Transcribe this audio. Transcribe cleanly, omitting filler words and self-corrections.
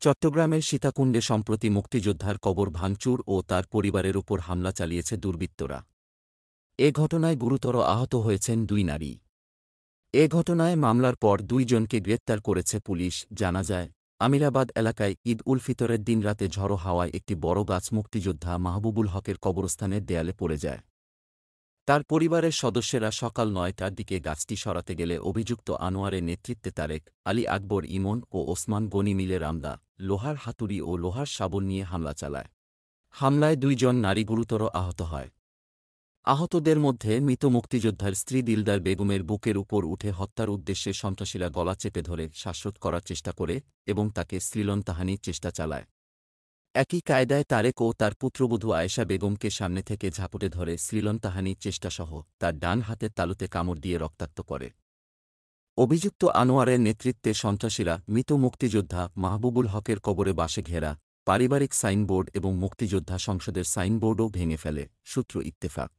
চট্টগ্রামের সীতাকুণ্ডে সম্প্রতি মুক্তিযোদ্ধার কবর ভাঙচুর ও তার পরিবারের উপর হামলা চালিয়েছে দুর্বৃত্তরা। এ ঘটনায় গুরুতর আহত হয়েছেন দুই নারী। এ ঘটনায় মামলার পর ২ জনকে গ্রেপ্তার করেছে পুলিশ। জানা যায়, আমিরাবাদ এলাকায় ঈদ উল ফিতরের দিন রাতে ঝড়ো হাওয়ায় একটি বড় গাছ মুক্তিযোদ্ধা মাহবুবুল হকের কবরস্থানের দেয়ালে পড়ে যায়। তার পরিবারের সদস্যরা সকাল ৯টার দিকে গাছটি সরাতে গেলে অভিযুক্ত আনোয়ারের নেতৃত্বে তারেক, আলী আকবর ইমন ও ওসমান গনি মিলে রামদা, লোহার হাতুড়ি ও লোহার শাবল নিয়ে হামলা চালায়। হামলায় ২ জন নারী গুরুতর আহত হয়। আহতদের মধ্যে মৃত মুক্তিযোদ্ধার স্ত্রী দিলদার বেগমের বুকের উপর উঠে হত্যার উদ্দেশ্যে সন্ত্রাসীরা গলা চেপে ধরে শ্বাসরোধ করার চেষ্টা করে এবং তাকে শ্লীলতাহানির চেষ্টা চালায়। একই কায়দায় তারেক ও তার পুত্রবধূ আয়েশা বেগমকে সামনে থেকে ঝাপটে ধরে শ্লীলতাহানির চেষ্টাসহ তার ডান হাতের তালুতে কামড় দিয়ে রক্তাক্ত করে। অভিযুক্ত আনোয়ারের নেতৃত্বে সন্ত্রাসীরা মৃত মুক্তিযোদ্ধা মাহবুবুল হকের কবরে বাসে ঘেরা পারিবারিক সাইনবোর্ড এবং মুক্তিযোদ্ধা সংসদের সাইনবোর্ডও ভেঙে ফেলে। সূত্র ইত্তেফাক।